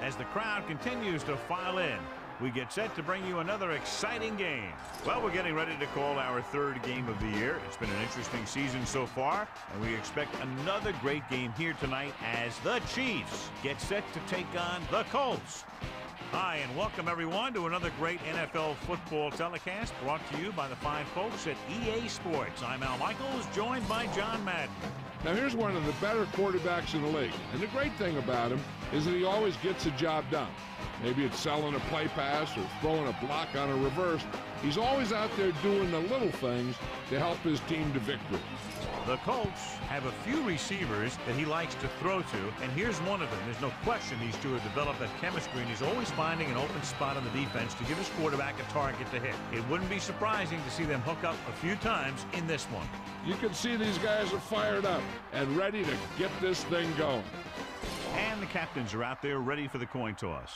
as the crowd continues to file in. We get set to bring you another exciting game. Well, we're getting ready to call our third game of the year. It's been an interesting season so far, and we expect another great game here tonight as the Chiefs get set to take on the Colts. Hi, and welcome everyone to another great NFL football telecast brought to you by the fine folks at EA Sports. I'm Al Michaels, joined by John Madden. Now here's one of the better quarterbacks in the league, and the great thing about him is that he always gets the job done. Maybe it's selling a play pass or throwing a block on a reverse. He's always out there doing the little things to help his team to victory. The Colts have a few receivers that he likes to throw to, and here's one of them. There's no question these two have developed that chemistry, and he's always finding an open spot on the defense to give his quarterback a target to hit. It wouldn't be surprising to see them hook up a few times in this one. You can see these guys are fired up and ready to get this thing going. And the captains are out there ready for the coin toss.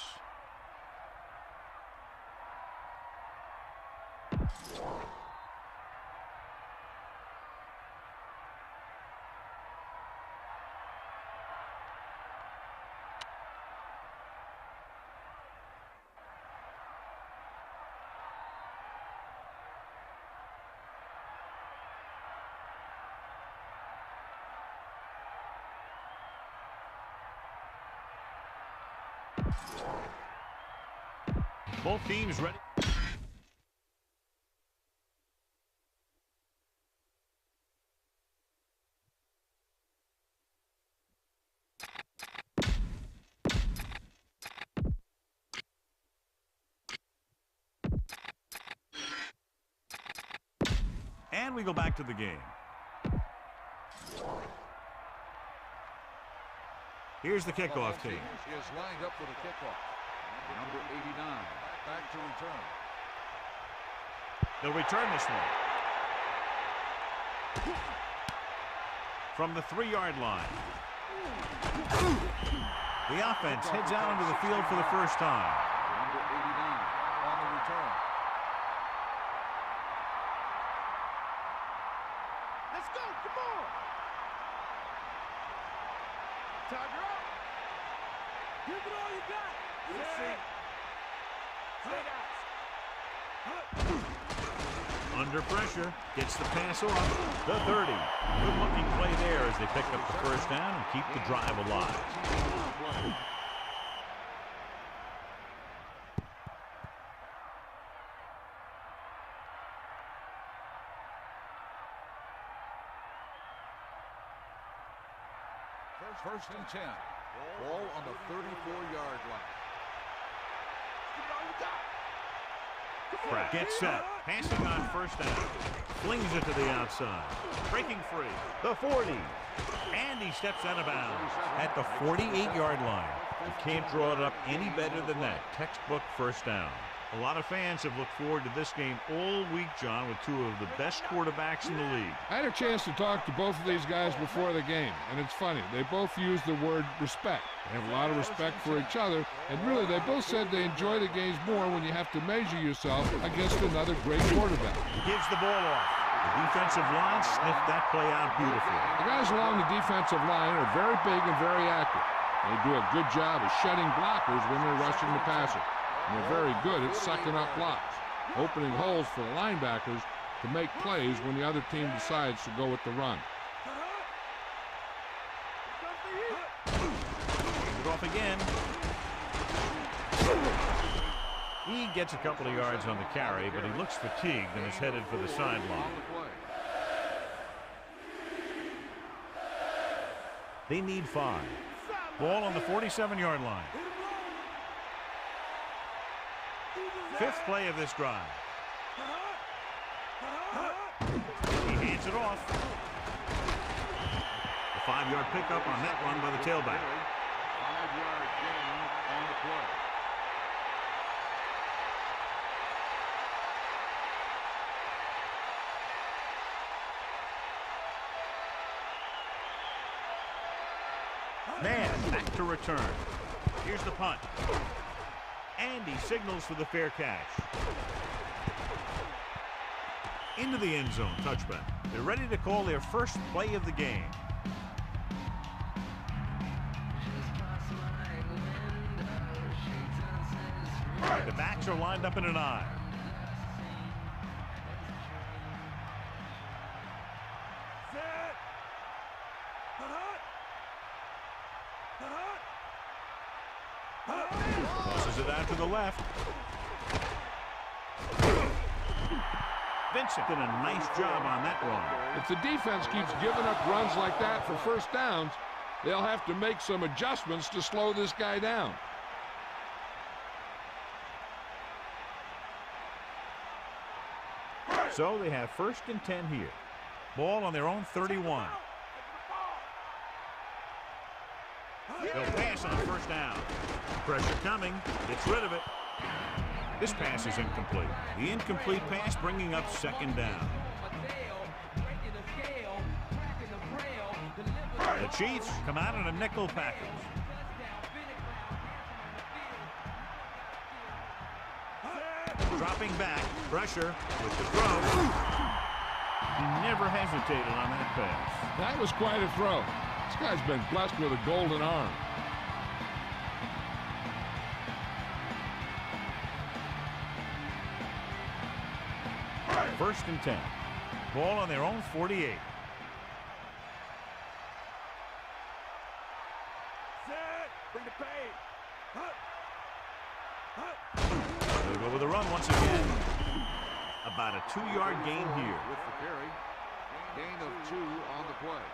Both teams ready. And we go back to the game. Here's the kickoff team. Is lined up for the kickoff. Number 89, back to return. They'll return this one. From the 3-yard line. The offense heads out onto the field for the first time. Number 89 on the return. Let's go, come on. Tiger up. Give it all you got. Under pressure, gets the pass off. The 30. Good looking play there as they pick up the first down and keep the drive alive. First and 10. Ball on the 34-yard line. Gets set. Passing on first down. Flings it to the outside. Breaking free. The 40. And he steps out of bounds at the 48-yard line. You can't draw it up any better than that. Textbook first down. A lot of fans have looked forward to this game all week, John, with two of the best quarterbacks in the league. I had a chance to talk to both of these guys before the game, and it's funny. They both use the word respect. They have a lot of respect for each other, and really they both said they enjoy the games more when you have to measure yourself against another great quarterback. He gives the ball off. The defensive line sniffed that play out beautifully. The guys along the defensive line are very big and very accurate. They do a good job of shedding blockers when they're rushing the passer. And they're very good at sucking up blocks, opening holes for the linebackers to make plays when the other team decides to go with the run. It off again. He gets a couple of yards on the carry, but he looks fatigued and is headed for the sideline. They need 5. Ball on the 47-yard line. 5th play of this drive. He hands it off. A 5-yard pickup on that run by the tailback. 5-yard gain on the play. Man, back to return. Here's the punt. And he signals for the fair catch. Into the end zone, touchback. They're ready to call their first play of the game. The backs are lined up in an I. Tosses it out to the left. Vincent did a nice job on that run. If the defense keeps giving up runs like that for first downs, they'll have to make some adjustments to slow this guy down. So they have 1st and 10 here. Ball on their own 31. They'll pass on 1st down. Pressure coming. Gets rid of it. This pass is incomplete. The incomplete pass bringing up 2nd down. The Chiefs come out in a nickel package. Dropping back. Pressure with the throw. He never hesitated on that pass. That was quite a throw. This guy's been blessed with a golden arm. First and 10. Ball on their own 48. Bring the pain. They'll go with a run once again. About a 2-yard gain here. With the carry. Gain of 2 on the play.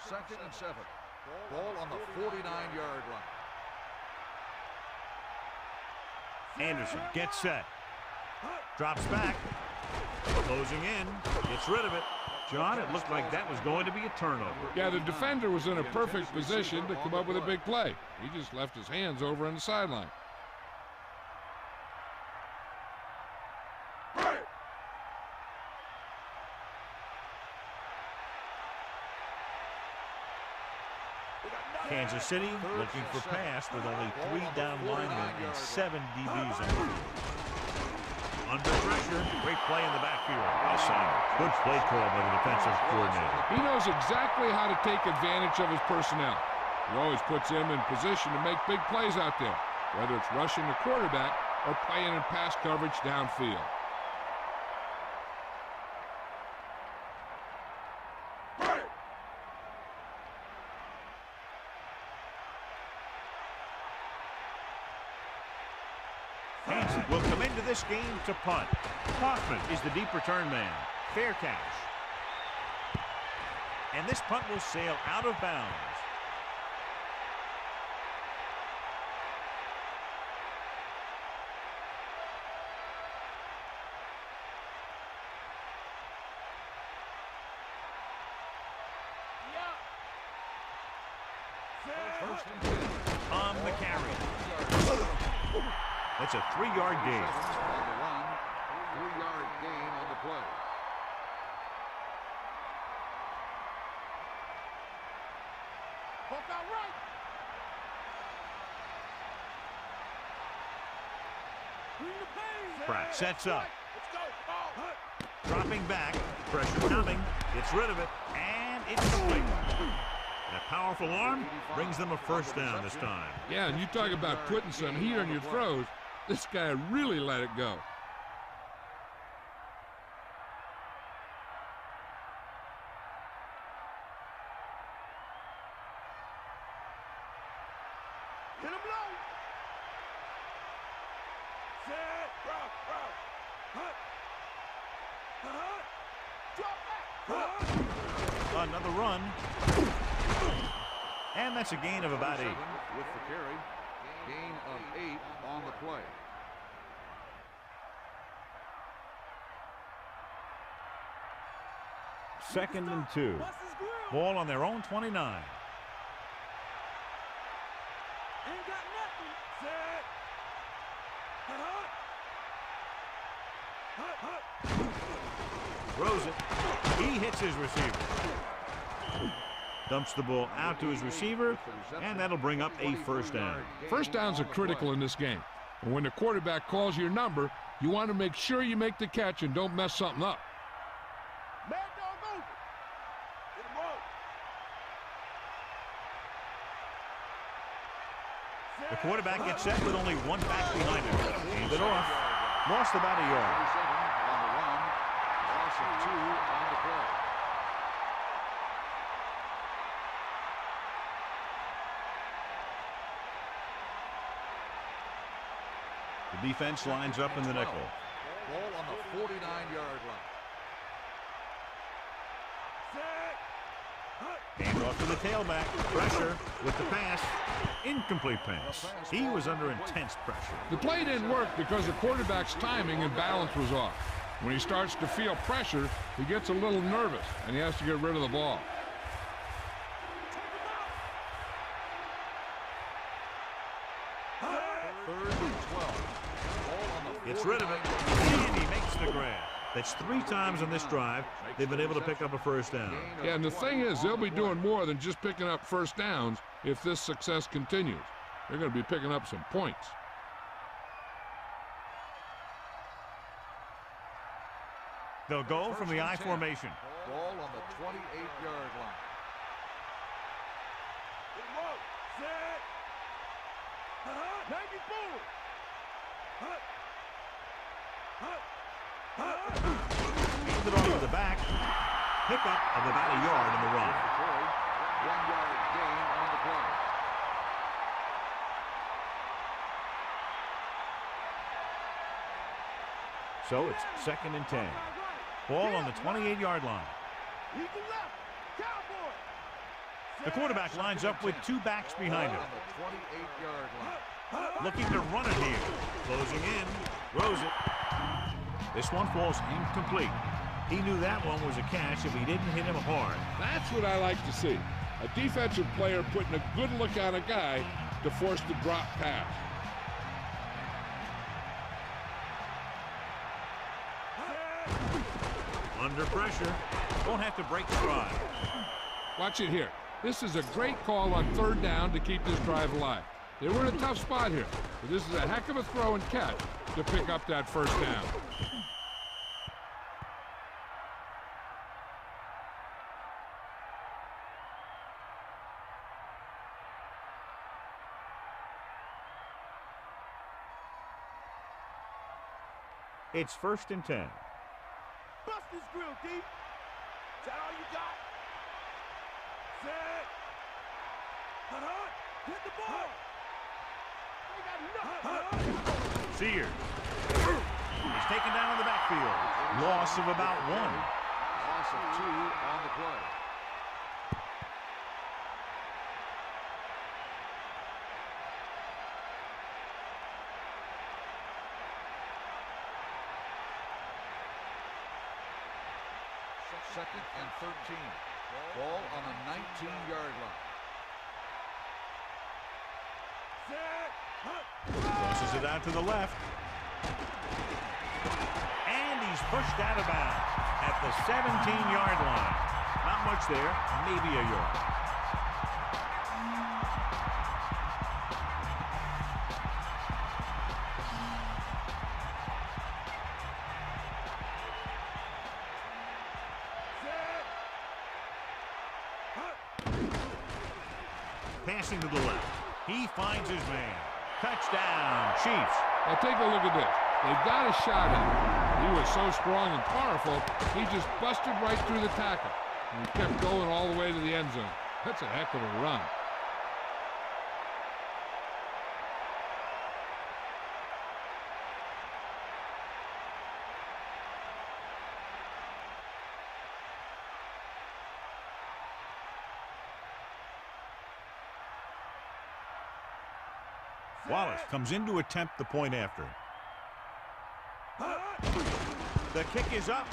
2nd and 7. Ball on the 49-yard line. Anderson gets set. Drops back. Closing in. Gets rid of it. John, it looked like that was going to be a turnover. Yeah, the defender was in a perfect position to come up with a big play. He just left his hands over on the sideline. Kansas City looking for pass with only 3 down linemen and 7 DBs on the field. Under pressure, great play in the backfield. Good play call by the defensive coordinator. He knows exactly how to take advantage of his personnel. He always puts him in position to make big plays out there, whether it's rushing the quarterback or playing in pass coverage downfield. Will come into this game to punt. Hoffman is the deep return man. Fair catch. And this punt will sail out of bounds. First and 10. On the carry. That's a 3-yard gain. On the run, 3-yard gain on the play. Hook out right. Bring the pain. Pratt sets up. Let's go. Ball. Dropping back. Pressure coming. Gets rid of it. And it's complete. That powerful arm brings them a 1st down this time. Yeah, and you talk about putting some heat on your throws. This guy really let it go. Hit him low. Set. Rock. Drop back. Another run. And that's a gain of about 8. With the carry. Gain of 8 on the play. Second and 2. Ball on their own 29. Ain't got nothing. Set. Throws it. He hits his receiver. Dumps the ball out to his receiver, and that'll bring up a 1st down. First downs are critical in this game. And when the quarterback calls your number, you want to make sure you make the catch and don't mess something up. Mad dog over. Hit him The quarterback gets set with only one back behind him. Aimed it off. Lost about a yard. On the run. Loss of 2 on the play. The defense lines up in the nickel. Ball on the 49-yard line. Hand off to the tailback. Pressure with the pass. Incomplete pass. He was under intense pressure. The play didn't work because the quarterback's timing and balance was off. When he starts to feel pressure, he gets a little nervous, and he has to get rid of the ball. Third and 12. Ball on the Gets rid of it. And he makes the grab. That's 3 times on this drive they've been able to pick up a first down. Yeah, and the thing is, they'll be doing more than just picking up first downs if this success continues. They're going to be picking up some points. They'll go from the I formation. Ball on the 28-yard line. Hand it off to the back. Pickup of about a yard in the run. 1-yard gain on the play. So it's 2nd and 10. Ball on the 28-yard line. The quarterback lines up with 2 backs behind him. On the 28-yard line. Looking to run it here. Closing in. Throws it. This one falls incomplete. He knew that one was a catch if he didn't hit him hard. That's what I like to see. A defensive player putting a good look on a guy to force the drop pass. Under pressure. Won't have to break stride. Watch it here. This is a great call on 3rd down to keep this drive alive. They were in a tough spot here, but this is a heck of a throw and catch to pick up that first down. It's 1st and 10. Bust this grill, D. Is that all you got? Set. Hit the ball. Sears. He's taken down in the backfield. Loss of about 1. Loss of 2 on the play. Second and 13. Ball on the 19-yard line. Tosses it out to the left. And he's pushed out of bounds at the 17-yard line. Not much there, maybe a yard. Passing to the left. He finds his man. Touchdown, Chiefs. Now take a look at this. They've got a shot at him. He was so strong and powerful, he just busted right through the tackle. And he kept going all the way to the end zone. That's a heck of a run. Wallace comes in to attempt the point after. The kick is up.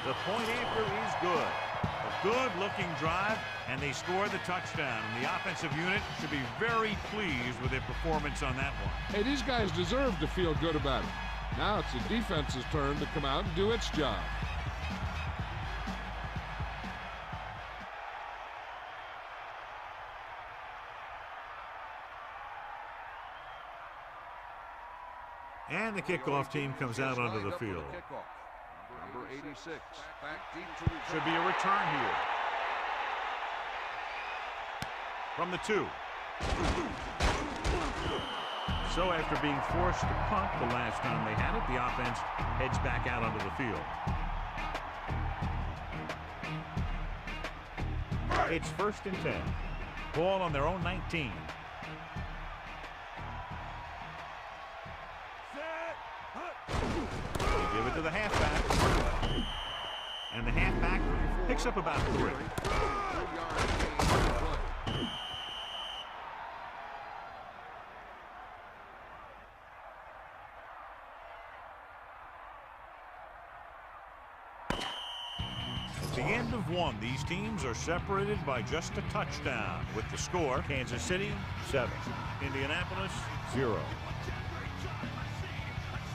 The point after is good. A good-looking drive, and they score the touchdown. And the offensive unit should be very pleased with their performance on that one. Hey, these guys deserve to feel good about it. Now it's the defense's turn to come out and do its job. And the kickoff team comes out onto the field. Number 86. Back deep to return. Should be a return here. From the 2. So after being forced to punt the last time they had it, the offense heads back out onto the field. It's 1st and 10. Ball on their own 19. They give it to the halfback. And the halfback picks up about 3. At the end of one, these teams are separated by just a touchdown. With the score, Kansas City 7, Indianapolis 0.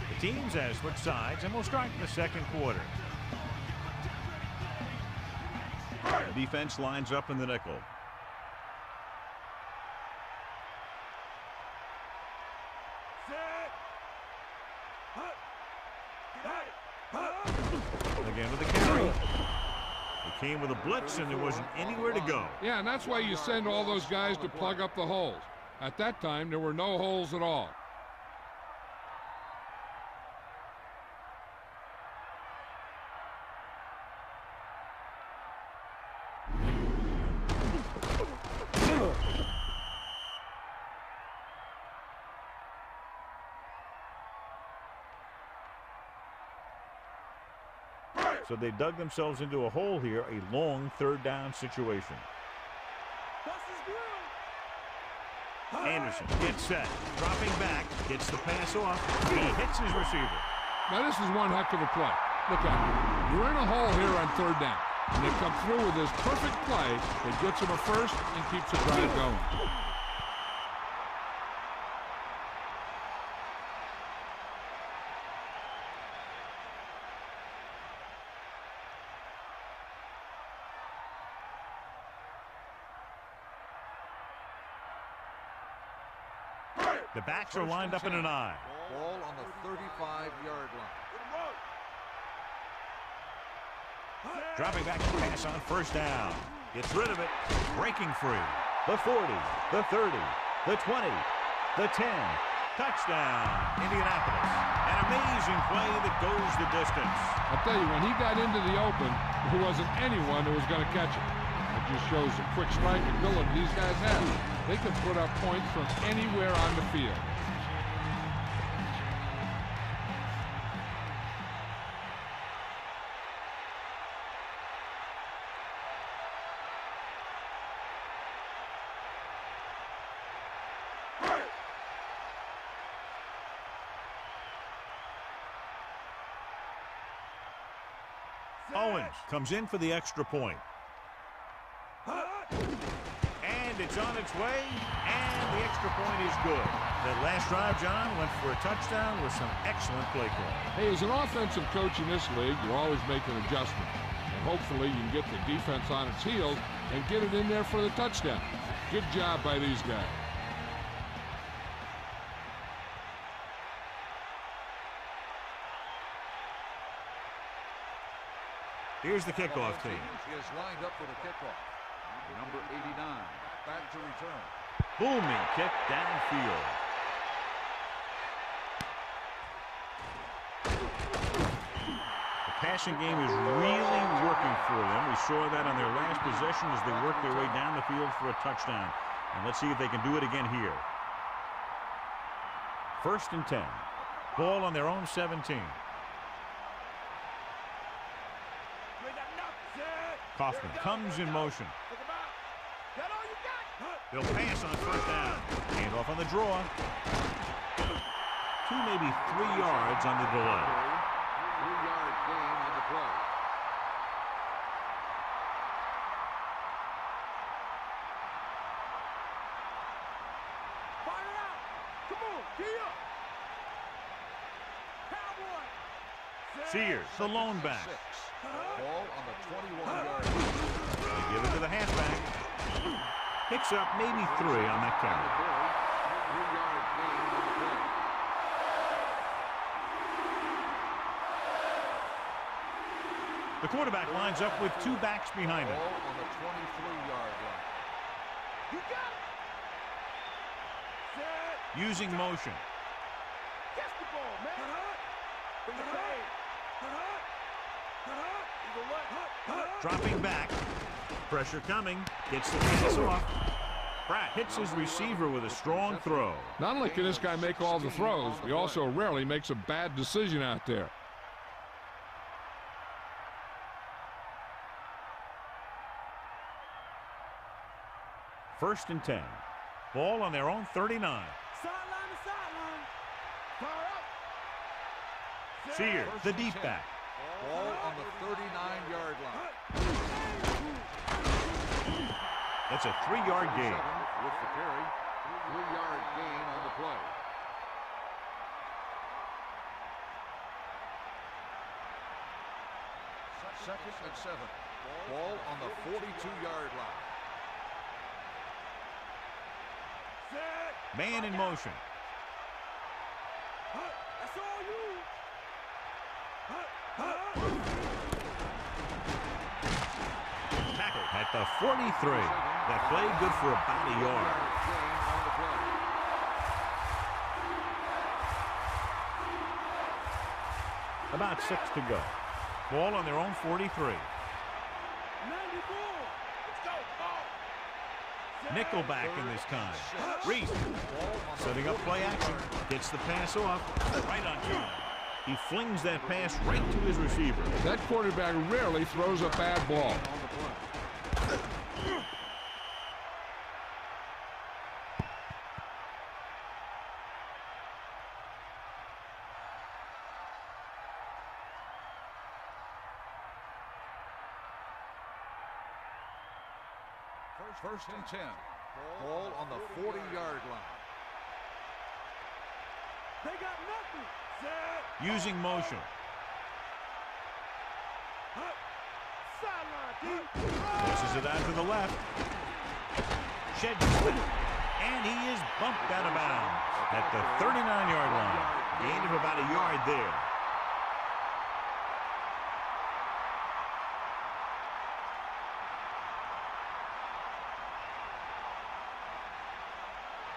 The teams have switched sides and will start in the second quarter. The defense lines up in the nickel. Again with the carry. He came with a blitz and there wasn't anywhere to go. Yeah, and that's why you send all those guys to plug up the holes. At that time, there were no holes at all. So they dug themselves into a hole here, a long 3rd down situation. Anderson gets set, dropping back, gets the pass off, he hits his receiver. Now this is one heck of a play. Look at it. You're in a hole here on 3rd down. And they come through with this perfect play that gets them a first and keeps the drive going. The backs are lined up in an eye. Ball on the 35-yard line. Dropping back to pass on 1st down. Gets rid of it. Breaking free. The 40, the 30, the 20, the 10. Touchdown, Indianapolis. An amazing play that goes the distance. I'll tell you, when he got into the open, there wasn't anyone who was going to catch him. It just shows the quick strike ability these guys have. They can put up points from anywhere on the field. Owens comes in for the extra point. And it's on its way, and the extra point is good. That last drive, John, went for a touchdown with some excellent play call. Hey, as an offensive coach in this league, you always make an adjustment. And hopefully you can get the defense on its heels and get it in there for the touchdown. Good job by these guys. Here's the kickoff team. He is lined up for the kickoff. Number 89, back to return. Booming kick downfield. The passing game is really working for them. We saw that on their last possession as they worked their way down the field for a touchdown. And let's see if they can do it again here. 1st and 10. Ball on their own 17. Kaufman comes in motion. They'll pass on 1st down. Hand off on the draw. 2, maybe 3 yards on the delay. 3-yard gain on the play. Fire out! Come on, gee up! Cowboy! Sears, the lone back. Ball on the 21-yard line. They give it to the halfback. Picks up maybe 3 on that carry. 3-yard gain on the play. The quarterback lines up with 2 backs behind him. Ball on the 23-yard line. You got Using motion. Catch the ball, man. Bring it back. Dropping back. Pressure coming. Gets the pass off. Pratt hits his receiver with a strong throw. Not only can this guy make all the throws, he also rarely makes a bad decision out there. First and 10. Ball on their own 39. Sideline to sideline. Fire up. Sears, the deep back. Ball on the 39-yard line. That's a 3-yard gain. With the carry, 3-yard gain on the play. Second and 7. Ball on the 42-yard line. Man in motion. That's all you. Tackle at the 43. That play good for about a yard. Gain on the play. About 6 to go. Ball on their own 43. 94. Let's go. Ball. Nickelback in this time. Reese setting up play action. Gets the pass off. Right on time. He flings that pass right to his receiver. That quarterback rarely throws a bad ball. First and 10. Ball on the 40-yard line. They got nothing. Using motion. Sideline, deep. Passes it out to the left. Sheds it. And he is bumped out of bounds at the 39-yard line. Gain of about a yard there.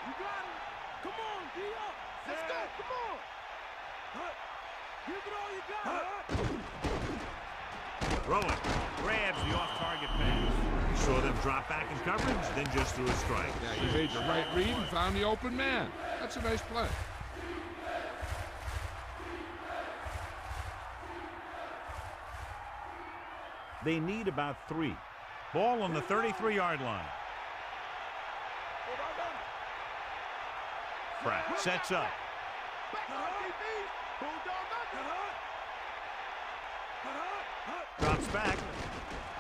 You got it. Come on, D.O. Let's go. Come on. Give it all you got. Throwing. Grabs the off-target pass. He saw them drop back in coverage, then just threw a strike. Yeah, he made the right read and found the open man. That's a nice play. They need about 3. Ball on the 33-yard line. Pratt sets up. Drops back.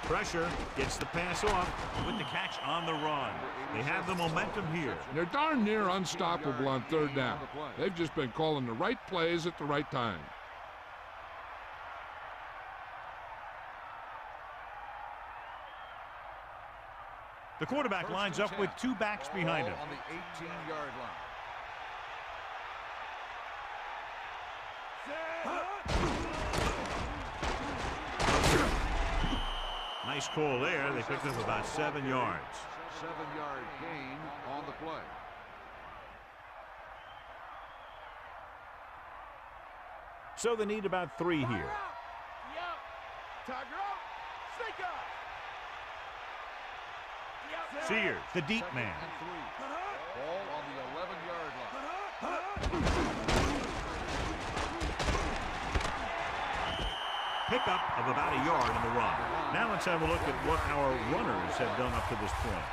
Pressure. Gets the pass off with the catch on the run. They have the momentum here. They're darn near unstoppable on third down. They've just been calling the right plays at the right time. The quarterback lines up with 2 backs behind him. On the 18-yard line. Nice call there. They picked up about 7 yards. 7-yard gain on the play. So they need about 3 here. Tiger up. Snake up. Sears, the deep man. And 3. Ball on the 11-yard line. Pickup of about a yard in the run. Now let's have a look at what our runners have done up to this point.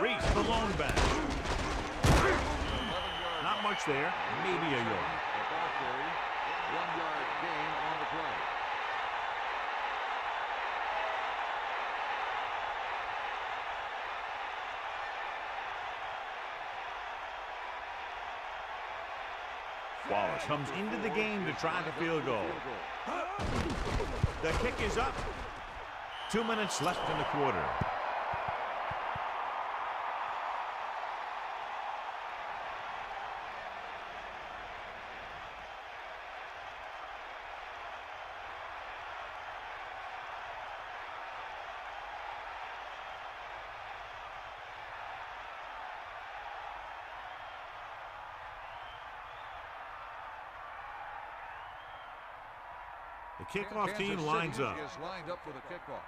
Reese, the lone back. Not much there. Maybe a yard. The ball carry. 1-yard gain on the play. Wallace comes into the game to try the field goal. The kick is up. 2 minutes left in the quarter. The kickoff team lines up. Is lined up for the kickoff.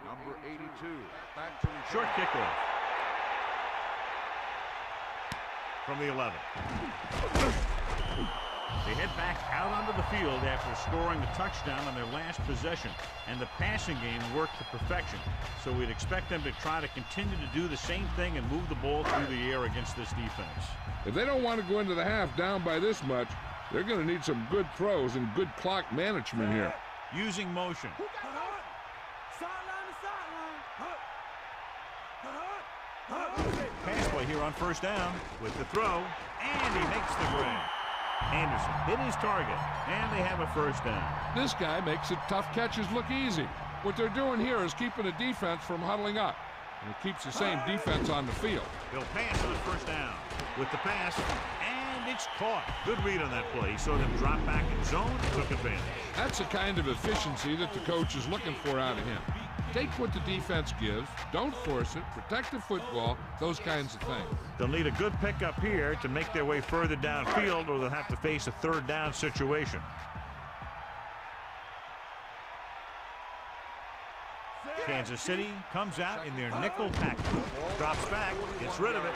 Number 82. Back to Short kickoff. From the 11. They head back out onto the field after scoring the touchdown on their last possession, and the passing game worked to perfection. So we'd expect them to try to continue to do the same thing and move the ball through the air against this defense. If they don't want to go into the half down by this much, they're going to need some good throws and good clock management here. Using motion. Pass play here on first down with the throw, and he makes the grab. Anderson hit his target, and they have a first down. This guy makes it tough catches look easy. What they're doing here is keeping the defense from huddling up, and it keeps the same defense on the field. He'll pass on first down with the pass, and it's caught. Good read on that play. He saw them drop back in zone and took advantage. That's the kind of efficiency that the coach is looking for out of him. Take what the defense gives, don't force it, protect the football, those kinds of things. They'll need a good pickup here to make their way further downfield, or they'll have to face a third down situation. Kansas City comes out in their nickel package. Drops back, gets rid of it.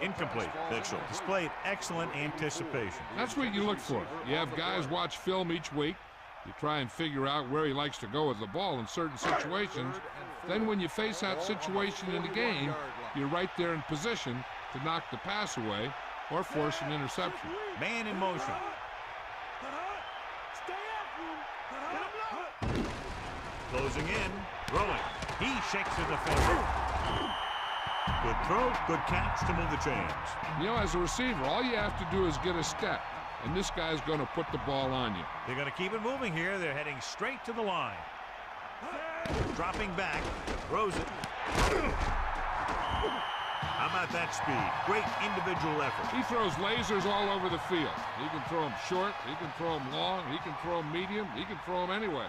Incomplete. Mitchell displayed excellent anticipation. That's what you look for. You have guys watch film each week. You try and figure out where he likes to go with the ball in certain situations. Then when you face that situation in the game, you're right there in position to knock the pass away or force an interception. Man in motion. Closing in, throwing. He shakes the defender. Good throw, good catch to move the chains. You know, as a receiver, all you have to do is get a step, and this guy's going to put the ball on you. They're going to keep it moving here. They're heading straight to the line. Dropping back, throws it. How about that speed? Great individual effort. He throws lasers all over the field. He can throw them short, he can throw them long, he can throw them medium, he can throw them anyway.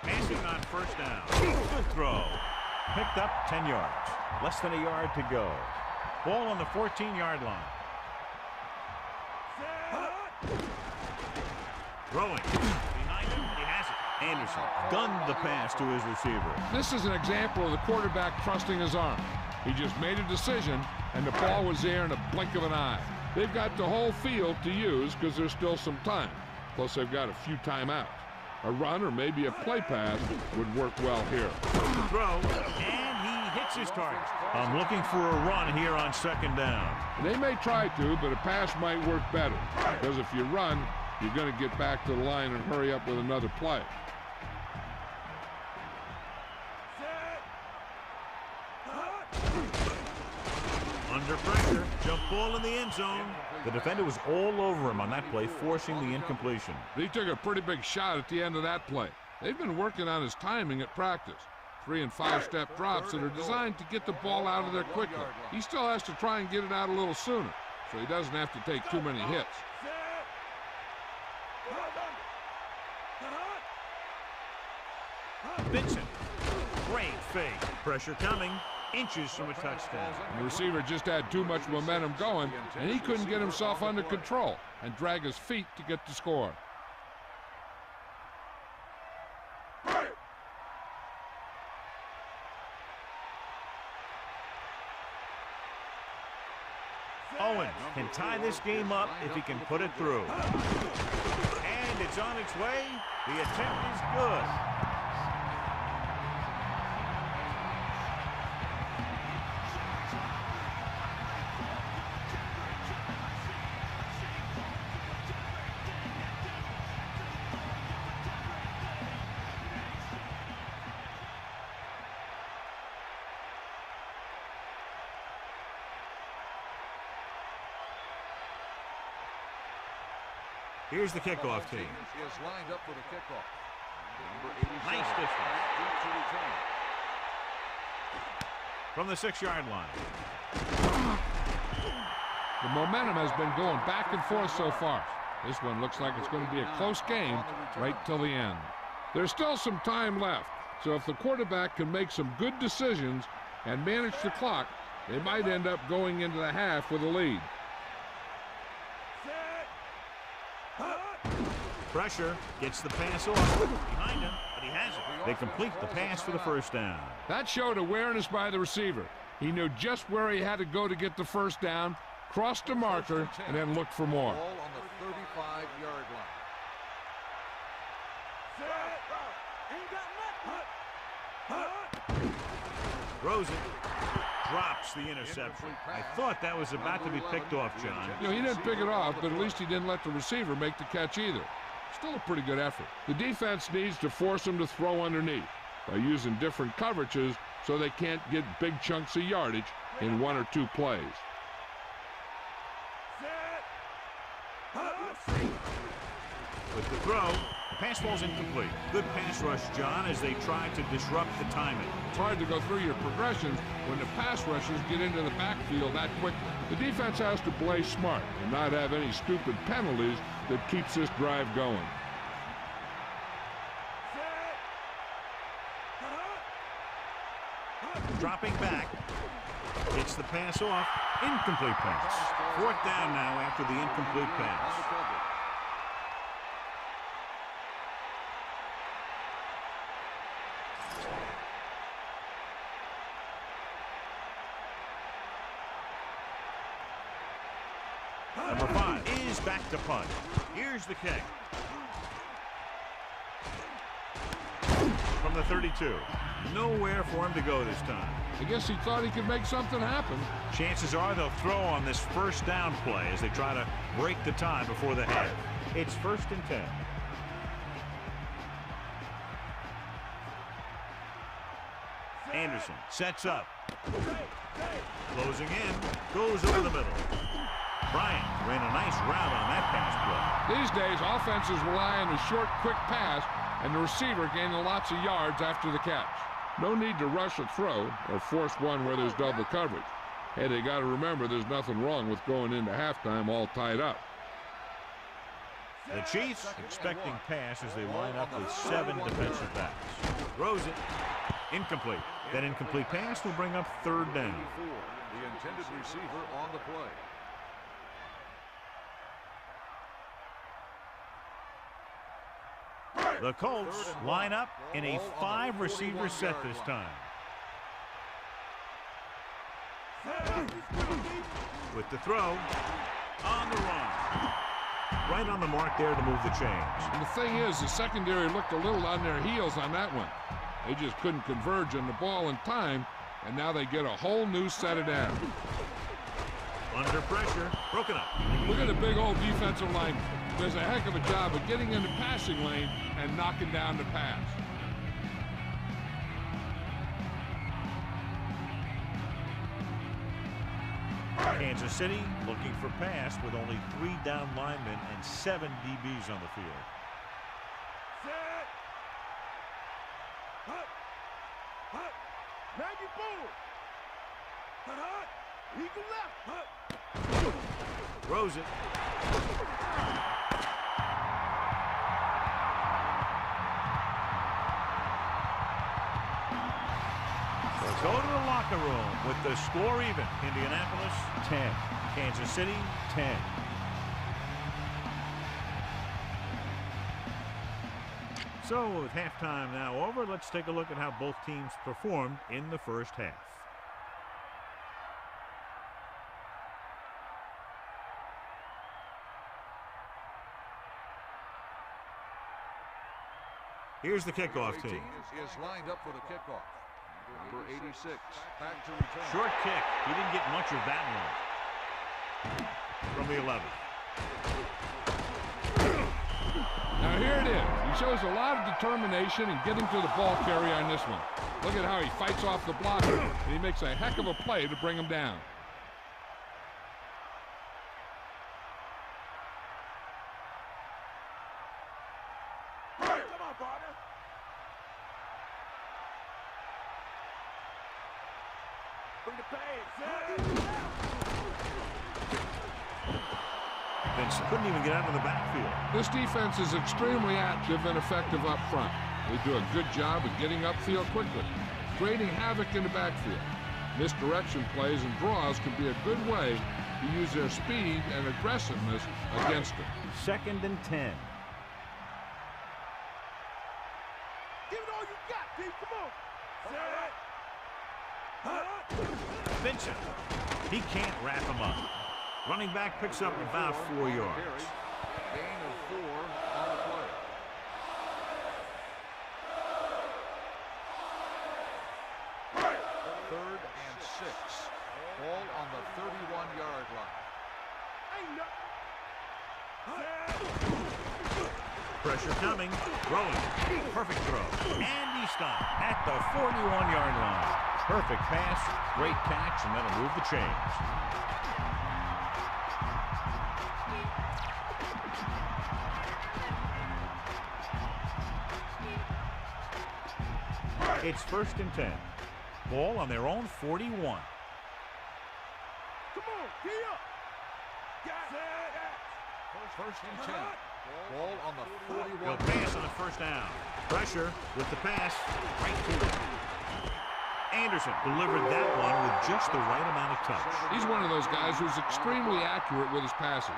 Passing on first down. Good throw. Picked up 10 yards. Less than a yard to go. Ball on the 14-yard line. Throwing. Behind him, he has it. Anderson gunned the pass to his receiver. This is an example of the quarterback trusting his arm. He just made a decision, and the ball was there in a blink of an eye. They've got the whole field to use because there's still some time. Plus, they've got a few timeouts. A run or maybe a play pass would work well here. Throw, and he hits his target. I'm looking for a run here on second down. They may try to, but a pass might work better. Because if you run, you're going to get back to the line and hurry up with another play. Under pressure, jump ball in the end zone. The defender was all over him on that play, forcing the incompletion. He took a pretty big shot at the end of that play. They've been working on his timing at practice. 3- and 5-step drops that are designed to get the ball out of there quickly. He still has to try and get it out a little sooner, so he doesn't have to take too many hits. Vincent, great fake. Pressure coming. Inches from a touchdown. The receiver just had too much momentum going, and he couldn't get himself under control and drag his feet to get the score. Owens can tie this game up if he can put it through. And it's on its way. The attempt is good. Here's the kickoff team. Is lined up for the kickoff. Nice distance. From the 6-yard line. The momentum has been going back and forth so far. This one looks like it's going to be a close game right till the end. There's still some time left, so if the quarterback can make some good decisions and manage the clock, they might end up going into the half with a lead. Pressure, gets the pass off. Behind him, but he has it. They complete the pass for the first down. That showed awareness by the receiver. He knew just where he had to go to get the first down, crossed the marker, and then looked for more. Ball on the 35-yard line. Throws it. Drops the interception. I thought that was about to be picked off, John. You know, he didn't pick it off, but at least he didn't let the receiver make the catch either. Still a pretty good effort. The defense needs to force him to throw underneath by using different coverages so they can't get big chunks of yardage in 1 or 2 plays. With the throw, the pass ball's incomplete. Good pass rush, John, as they try to disrupt the timing. It's hard to go through your progressions when the pass rushers get into the backfield that quickly. The defense has to play smart and not have any stupid penalties that keeps this drive going. Dropping back. Gets the pass off. Incomplete pass. 4th down now after the incomplete pass. Number 5 is back to punt. Here's the kick. From the 32. Nowhere for him to go this time. I guess he thought he could make something happen. Chances are they'll throw on this first down play as they try to break the tie before the half. It's 1st and 10. Anderson sets up. Closing in. Goes over the middle. Bryant ran a nice route on that pass play. These days, offenses rely on a short, quick pass and the receiver gaining lots of yards after the catch. No need to rush a throw or force one where there's double coverage. Hey, they got to remember there's nothing wrong with going into halftime all tied up. The Chiefs expecting pass as they line up with 7 defensive backs. Throws it. Incomplete. That incomplete pass will bring up 3rd down. The intended receiver on the play. The Colts line up in a 5-receiver set this time. With the throw, on the run. Right on the mark there to move the chains. And the thing is, the secondary looked a little on their heels on that one. They just couldn't converge on the ball in time, and now they get a whole new set of downs. Under pressure, broken up. Look at the big old defensive lineman. Does a heck of a job of getting in the passing lane and knocking down the pass. Kansas City looking for pass with only 3 down linemen and 7 DBs on the field. Set. Hut. Hut. Maggie forward. Hut. Hut. Eagle left. Hut. Throws it. Go to the locker room with the score even. Indianapolis 10. Kansas City 10. So with halftime now over, let's take a look at how both teams performed in the first half. Here's the kickoff team. Is lined up for the kickoff. Number 86, back to return. Short kick. He didn't get much of that one. From the 11. Now here it is. He shows a lot of determination in getting to the ball carrier on this one. Look at how he fights off the blocker, and he makes a heck of a play to bring him down. Couldn't even get out of the backfield. This defense is extremely active and effective up front. They do a good job of getting upfield quickly, creating havoc in the backfield. Misdirection plays and draws can be a good way to use their speed and aggressiveness against them. 2nd and 10. Vincent. He can't wrap him up. Running back picks up about 4 yards. Gain of 4 on the play. Third and 6. Ball on the 31-yard line. Pressure coming. Throwing. Perfect throw. And he stopped at the 41-yard line. Perfect pass. Great catch, and that'll move the chains. It's 1st and 10. Ball on their own 41. Come on, get up. First and 10. Ball on the 41. He'll pass on the first down. Pressure with the pass. Right to him. Anderson delivered that one with just the right amount of touch. He's one of those guys who's extremely accurate with his passes.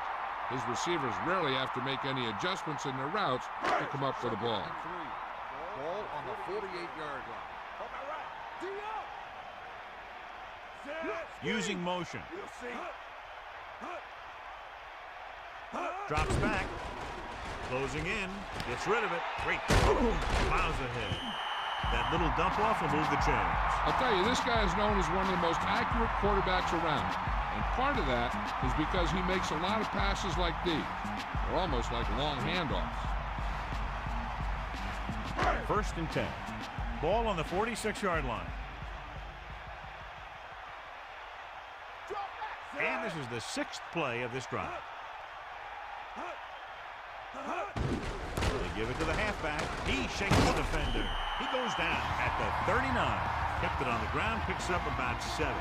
His receivers rarely have to make any adjustments in their routes to come up with the ball. Ball on the 48-yard line. Using motion. Drops back. Closing in. Gets rid of it. Great throw. Miles ahead. That little dump off will move the chains. I'll tell you, this guy is known as one of the most accurate quarterbacks around. And part of that is because he makes a lot of passes like these. They're almost like long handoffs. 1st and 10. Ball on the 46-yard line. And this is the 6th play of this drive. They give it to the halfback. He shakes the defender. He goes down at the 39. Kept it on the ground, picks up about 7.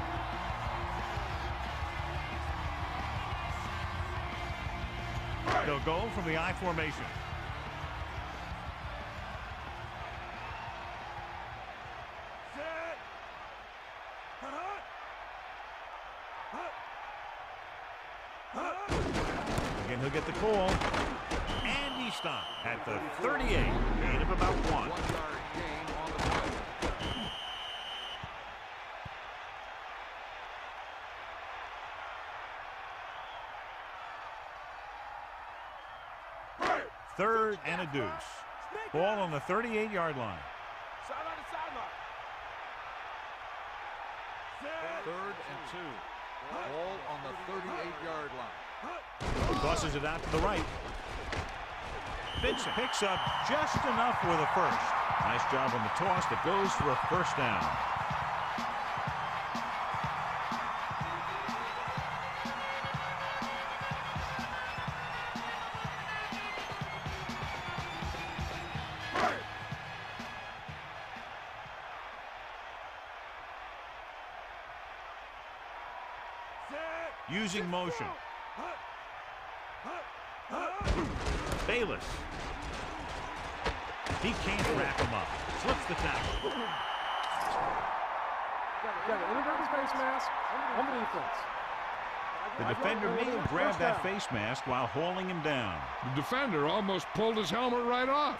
They'll go from the I formation. Again, he'll get the call. And he stopped at the 38. Gain of about 1. 1 yard gain on the play. Third and a deuce. Ball on the 38-yard line. Third and 2. Ball on the 38-yard line. Tosses it out to the right. Vincent picks up just enough with a first. Nice job on the toss that goes for a first down. Using motion. Bayless. He can't wrap him up. Slips the tackle. Face mask on the defense. The defender may have grabbed that face mask while hauling him down. The defender almost pulled his helmet right off.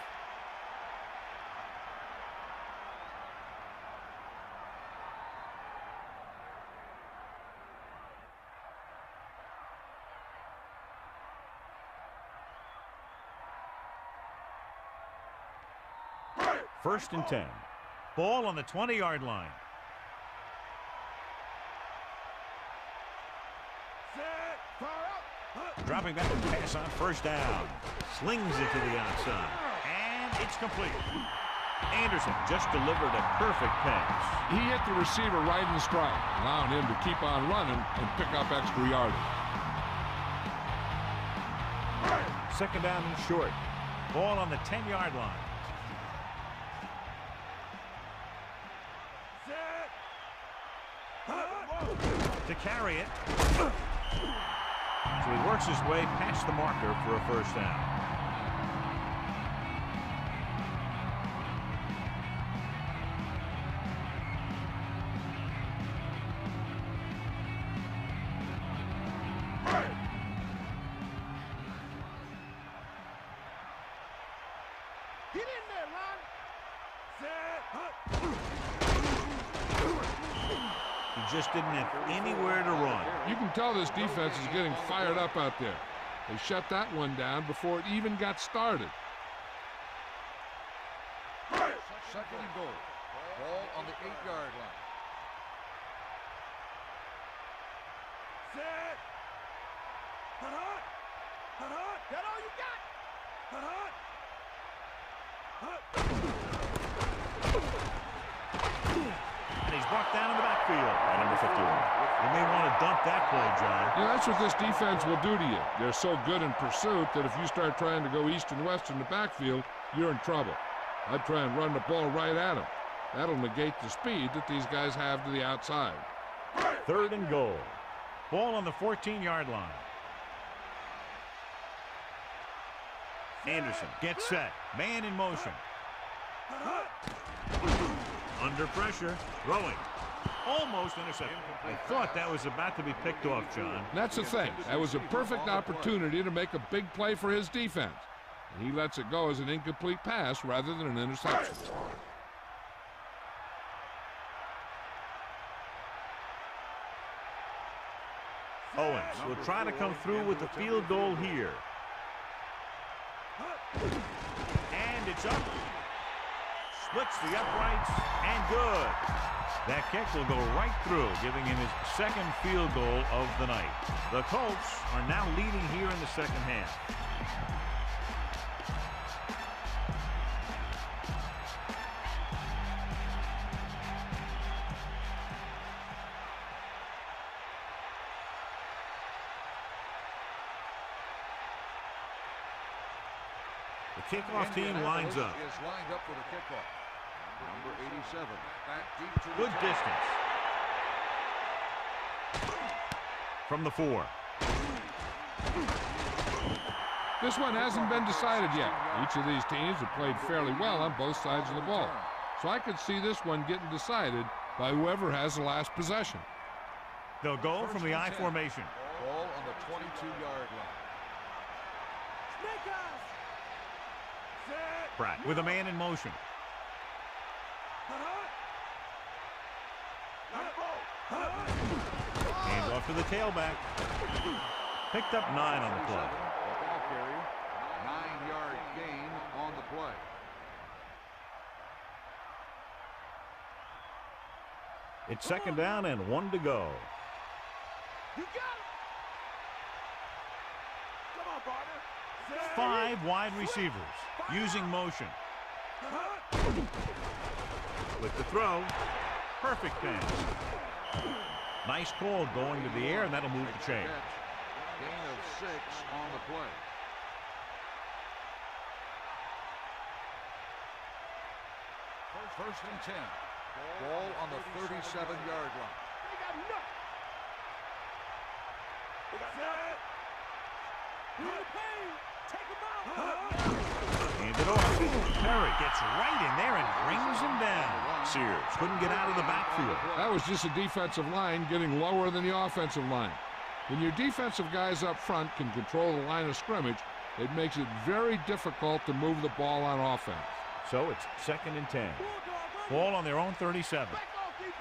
First and 10. Ball on the 20-yard line. Dropping back to pass on first down. Slings it to the outside. And it's complete. Anderson just delivered a perfect pass. He hit the receiver right in stride, allowing him to keep on running and pick up extra yardage. Second down and short. Ball on the 10-yard line. To carry it. So he works his way past the marker for a first down. Get in there, Ron. just didn't have anywhere to run. You can tell this defense is getting fired up out there. They shut that one down before it even got started. Second and goal. Ball on the 8-yard line. Set. Hut. Hut. That all you got? Hut. And he's brought down in the backfield by number 51. You may want to dump that play, John. Yeah, that's what this defense will do to you. They're so good in pursuit that if you start trying to go east and west in the backfield, you're in trouble. I'd try and run the ball right at them. That'll negate the speed that these guys have to the outside. Third and goal. Ball on the 14-yard line. Anderson gets set. Man in motion. Under pressure. Throwing. Almost intercepted. I thought that was about to be picked off, John. And that's the thing. That was a perfect opportunity to make a big play for his defense. And he lets it go as an incomplete pass rather than an interception. Owens will try to come through with the field goal here. And it's up. Splits the uprights and good. That kick will go right through, giving him his second field goal of the night. The Colts are now leading here in the second half. The kickoff team lines up. Is lined up for the kickoff. Number 87. Back deep to Good distance. From the 4. This one hasn't been decided yet. Each of these teams have played fairly well on both sides of the ball. So I could see this one getting decided by whoever has the last possession. They'll go from the I formation. Ball on the 22-yard line. Snake eyes. Set. Pratt with a man in motion. Hand off to the tailback. Picked up 9 on the play. Ball carrier. 9-yard gain on the play. It's second down and 1 to go. You got him. Come on, partner. Set. 5 wide receivers using motion. With the throw. Perfect pass. Nice call going to the air, and that'll move the chain. Gain of 6 on the play. First and 10. Ball on the 37-yard line. They got nothing. They got set. You're in the pain. Take him out. Hand it off. Perry gets right in there and brings him down. Sears couldn't get out of the backfield. That was just a defensive line getting lower than the offensive line. When your defensive guys up front can control the line of scrimmage, it makes it very difficult to move the ball on offense. So it's second and 10. Ball on their own 37. Back off, DB.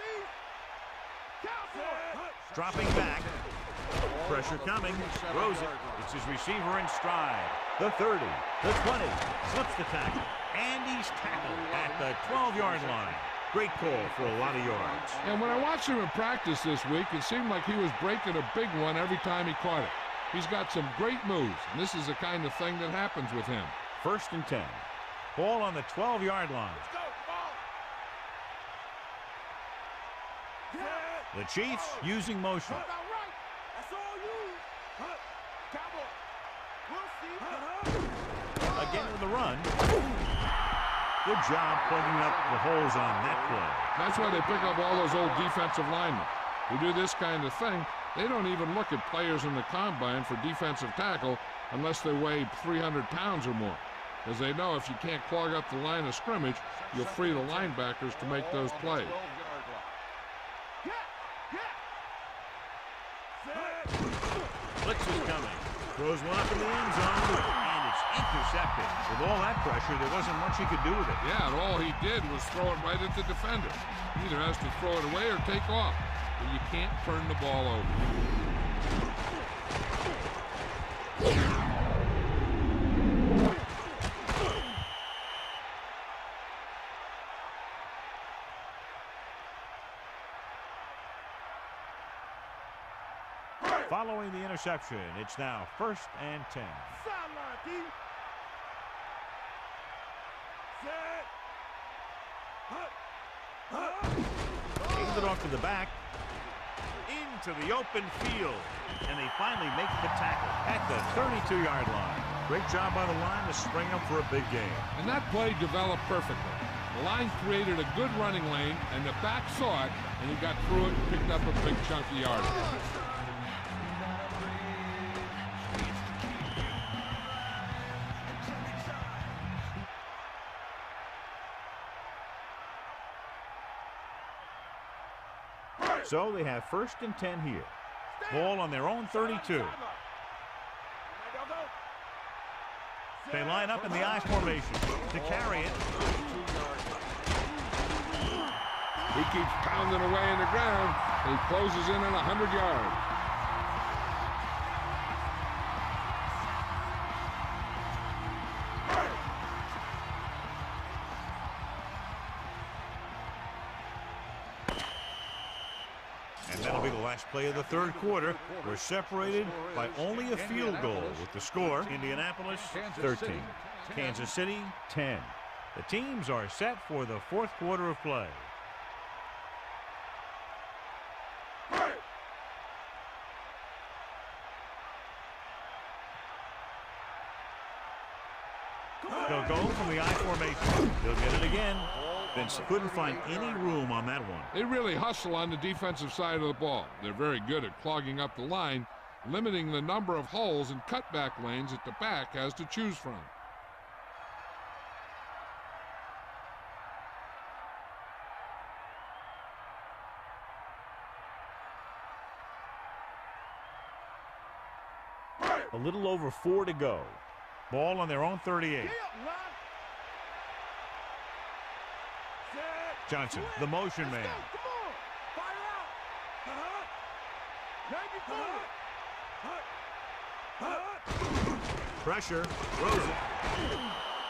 Cowboy. Dropping back. Pressure coming. Throws it. It's his receiver in stride. The 30. The 20. Slips the tackle. And he's tackled at the 12-yard line. Great call for a lot of yards. And when I watched him in practice this week, it seemed like he was breaking a big one every time he caught it. He's got some great moves, and this is the kind of thing that happens with him. First and 10. Ball on the 12-yard line. Go, ball. The Chiefs using motion. About right. That's all you. Cowboy. We'll see. Again with the run. Good job plugging up the holes on that play. That's why they pick up all those old defensive linemen who do this kind of thing. They don't even look at players in the combine for defensive tackle unless they weigh 300 pounds or more, because they know if you can't clog up the line of scrimmage, you'll free the linebackers to make those plays. Blitz is coming. Throws one up in the end zone, and it's intercepted. With all that pressure, there wasn't much he could do with it. Yeah, and all he did was throw it right at the defender. He either has to throw it away or take off. but you can't turn the ball over. Following the interception, it's now 1st and 10. Sideline, D. Set. Aimed it off to the back. Into the open field. And they finally make the tackle at the 32-yard line. Great job by the line to spring up for a big game. And that play developed perfectly. The line created a good running lane, and the back saw it, and he got through it and picked up a big chunk of yardage. So they have 1st and 10 here. Ball on their own 32. They line up in the I formation to carry it. He keeps pounding away in the ground. He closes in on 100 yards. And that'll be the last play of the 3rd quarter. We're separated by only a field goal with the score. Indianapolis 13, Kansas City 10. The teams are set for the 4th quarter of play. They'll go from the I formation. They'll get it again. Vince couldn't find any room on that one. They really hustle on the defensive side of the ball. They're very good at clogging up the line, limiting the number of holes and cutback lanes that the back has to choose from. A little over 4 to go. Ball on their own 38. Johnson, the motion man. Pressure, throws it.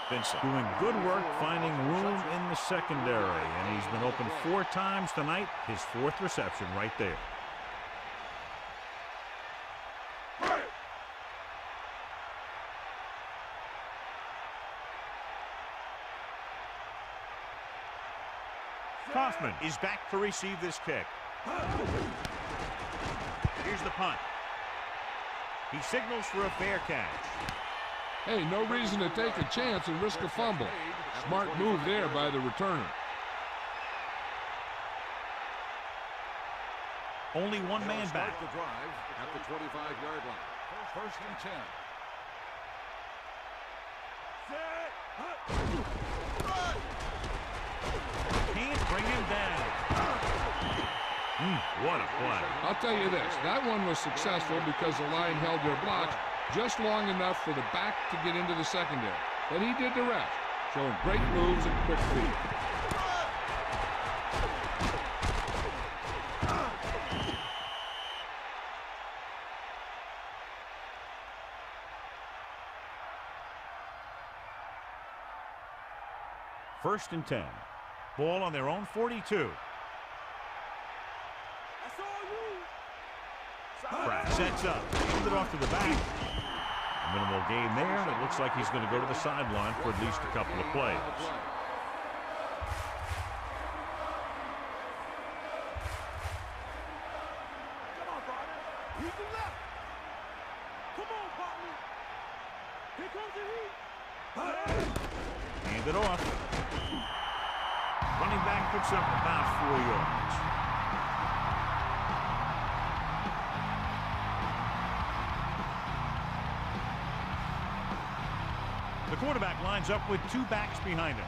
Vincent doing good work finding room in the secondary, and he's been open 4 times tonight. His 4th reception right there. Kaufman is back to receive this kick. Here's the punt. He signals for a fair catch. Hey, no reason to take a chance and risk a fumble. Smart move there by the returner. Only one man back. The drive at the 25-yard line. 1st and 10. Can't bring him down. What a play. I'll tell you this, that one was successful because the line held their blocks just long enough for the back to get into the secondary. But he did the rest, showing great moves and quick feet. First and 10. Ball on their own 42. Pratt sets up. Hand it off to the back. A minimal gain there, and it looks like he's going to go to the sideline for at least a couple of plays. Come on, partner. Use the left. Come on, partner. Here comes the heat. Hand it off. Running back picks up about 4 yards. The quarterback lines up with 2 backs behind him.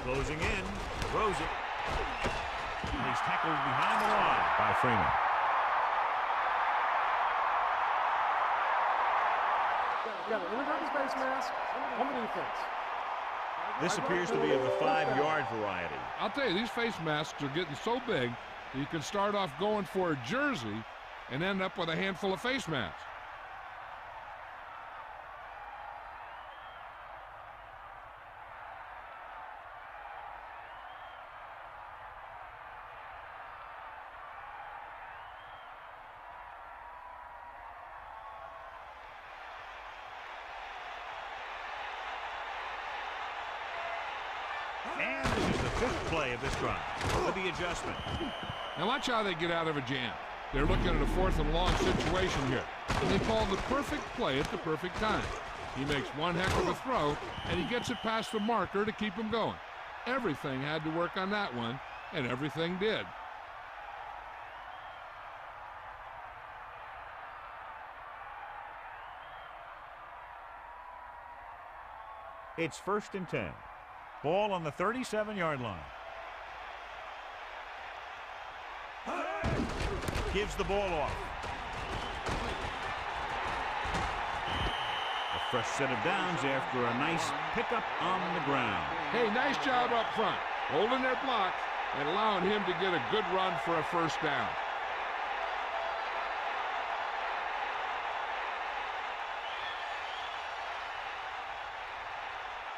Closing in, throws it. And he's tackled behind the line by Freeman. You got an inverted face mask on the defense. This appears to be of the 5-yard variety. I'll tell you, these face masks are getting so big that you can start off going for a jersey and end up with a handful of face masks. And this is the 5th play of this drive with the adjustment. Now watch how they get out of a jam. They're looking at a 4th and long situation here. And they call the perfect play at the perfect time. He makes one heck of a throw, and he gets it past the marker to keep him going. Everything had to work on that one, and everything did. It's 1st and 10. Ball on the 37-yard line. Gives the ball off. A fresh set of downs after a nice pickup on the ground. Hey, nice job up front, holding their block and allowing him to get a good run for a 1st down.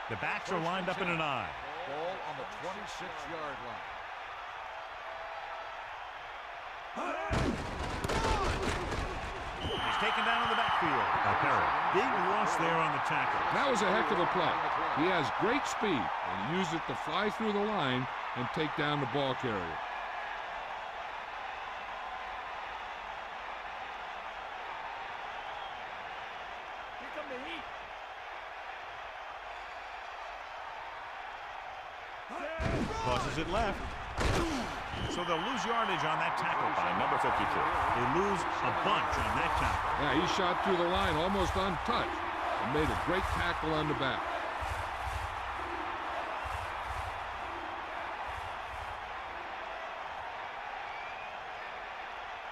The backs are lined up in an I. Ball on the 26-yard line. He's taken down in the backfield by Perry. Big loss there on the tackle. That was a heck of a play. He has great speed, and he used it to fly through the line and take down the ball carrier. Here come the heat. Tosses it left. So they'll lose yardage on that tackle by number 52. They lose a bunch on that tackle. Yeah, he shot through the line almost untouched and made a great tackle on the back.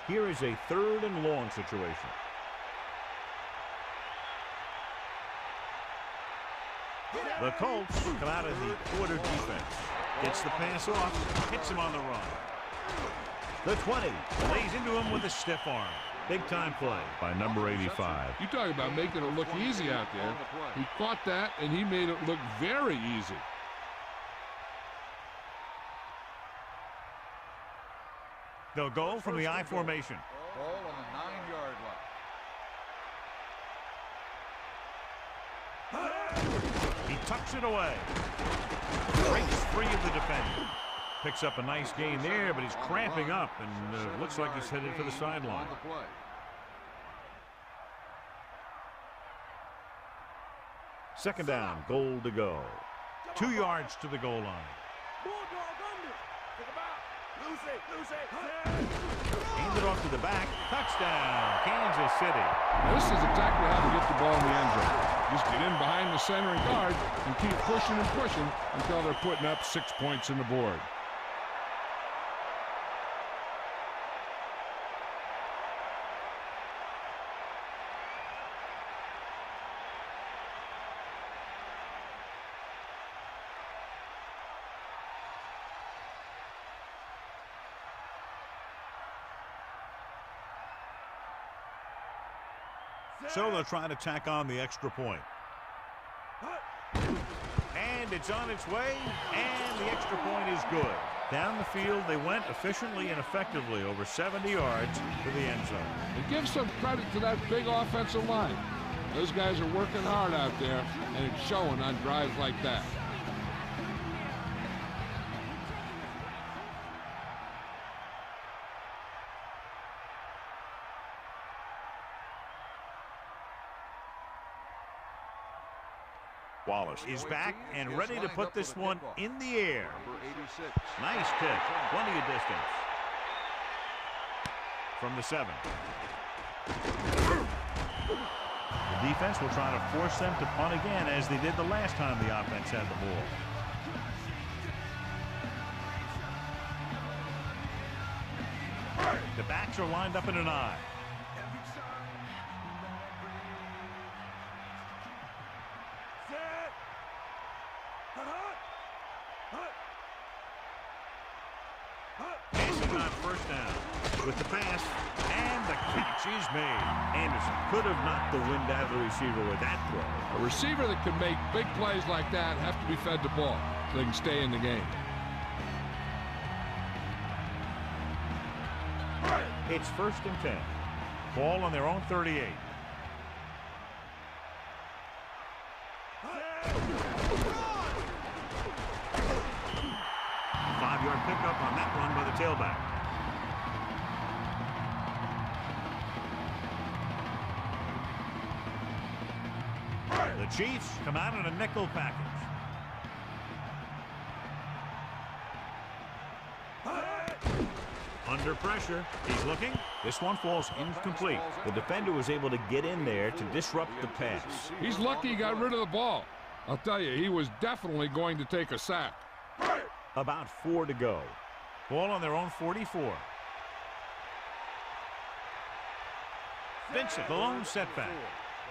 Here is a 3rd and long situation. The Colts come out of the quarter defense. Gets the pass off, hits him on the run. The 20 lays into him with a stiff arm. Big time play by number 85. You talk about making it look easy out there. He caught that, and he made it look very easy. They'll go from the I formation. Ball on the 9-yard line. He tucks it away. Breaks free of the defender. Picks up a nice gain there, but he's cramping up, and looks like he's headed for the sideline. Second down, goal to go. 2 yards to the goal line. Handed off to the back. Touchdown, Kansas City. Now, this is exactly how to get the ball in the end zone. Just get in behind the center and guard and keep pushing and pushing until they're putting up 6 points on the board. So they'll try to tack on the extra point. And it's on its way, and the extra point is good. Down the field, they went efficiently and effectively over 70 yards to the end zone. And give some credit to that big offensive line. Those guys are working hard out there, and it's showing on drives like that. Wallace is back and ready to put this one in the air. Nice kick, plenty of distance. From the 7. The defense will try to force them to punt again, as they did the last time the offense had the ball. The backs are lined up in an I. Anderson on first down with the pass, and the catch is made. Anderson could have knocked the wind out of the receiver with that throw. A receiver that can make big plays like that have to be fed the ball so they can stay in the game. It's 1st and 10. Ball on their own 38. Five-yard pickup on that run by the tailback. The Chiefs come out in a nickel package. Under pressure, he's looking. This one falls incomplete. The defender was able to get in there to disrupt the pass. He's lucky he got rid of the ball. I'll tell you, he was definitely going to take a sack. About 4 to go. Ball on their own 44. Vincent, the lone setback.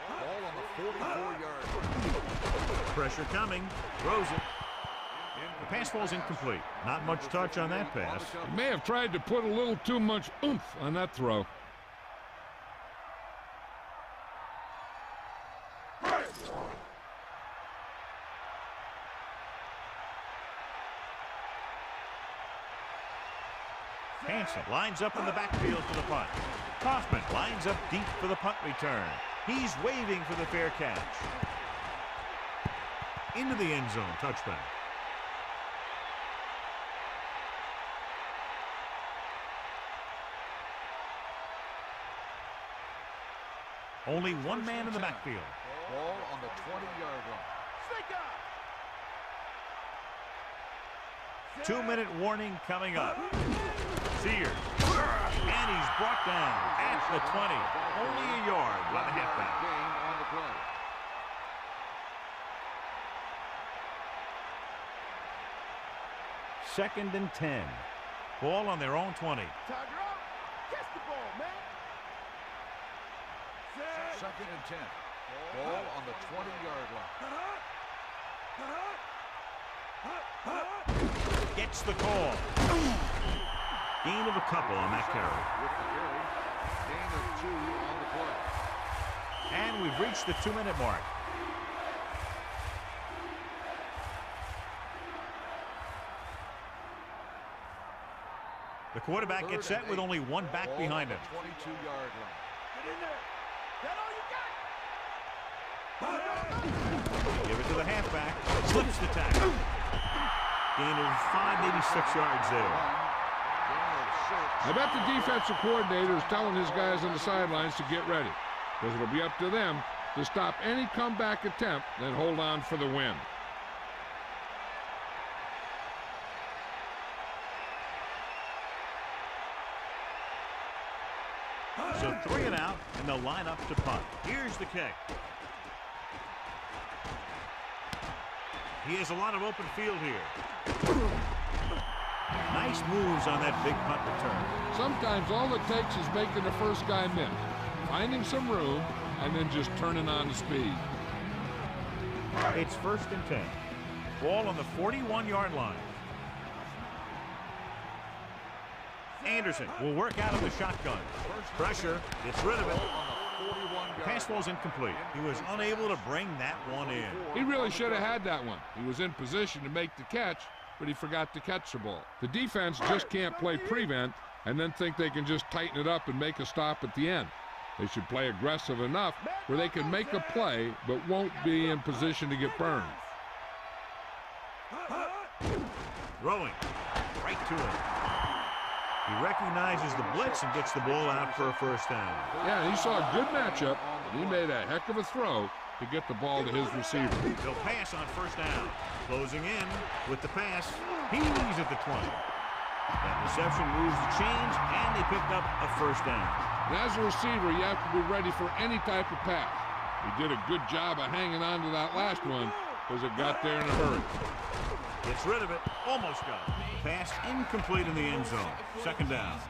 Ball on the 44-yard line. Pressure coming. Throws it. The pass falls incomplete. Not much touch on that pass. He may have tried to put a little too much oomph on that throw. Hansen lines up in the backfield for the punt. Kaufman lines up deep for the punt return. He's waving for the fair catch. Into the end zone, touchback. Only one man in the backfield. Ball on the 20-yard line. 2-minute warning coming up. Sears. And he's brought down at the 20. Only a yard by the halfback. Gain on the play. Second and 10. Ball on their own 20. Tiger up. Catch the ball, man. Second and 10. Ball on the 20-yard line. Gets the call. Gain of a couple on that carry. With the carry, gain of 2 on the play. And we've reached the 2-minute mark. The quarterback gets set with only one back behind him. 22-yard line. Get in there. That all you got? Give it to the halfback. Slips the tackle. Gain of 586 yards there. I bet the defensive coordinator is telling his guys on the sidelines to get ready, because it'll be up to them to stop any comeback attempt, then hold on for the win. So 3 and out, and they'll line up to punt. Here's the kick. He has a lot of open field here. Nice moves on that big punt return. Sometimes all it takes is making the first guy miss, finding some room, and then just turning on the speed. It's 1st and 10. Ball on the 41-yard line. Anderson will work out of the shotgun. Pressure, gets rid of it. The pass falls incomplete. He was unable to bring that one in. He really should have had that one. He was in position to make the catch, but he forgot to catch the ball. The defense just can't play prevent and then think they can just tighten it up and make a stop at the end. They should play aggressive enough where they can make a play but won't be in position to get burned. Throwing right to him. He recognizes the blitz and gets the ball out for a first down. Yeah, he saw a good matchup, and he made a heck of a throw to get the ball to his receiver. They'll pass on first down. Closing in with the pass. He's at the 20. That reception moves the chains, and they picked up a first down. And as a receiver, you have to be ready for any type of pass. He did a good job of hanging on to that last one because it got there in a hurry. Gets rid of it. Almost got it. Pass incomplete in the end zone. Second down.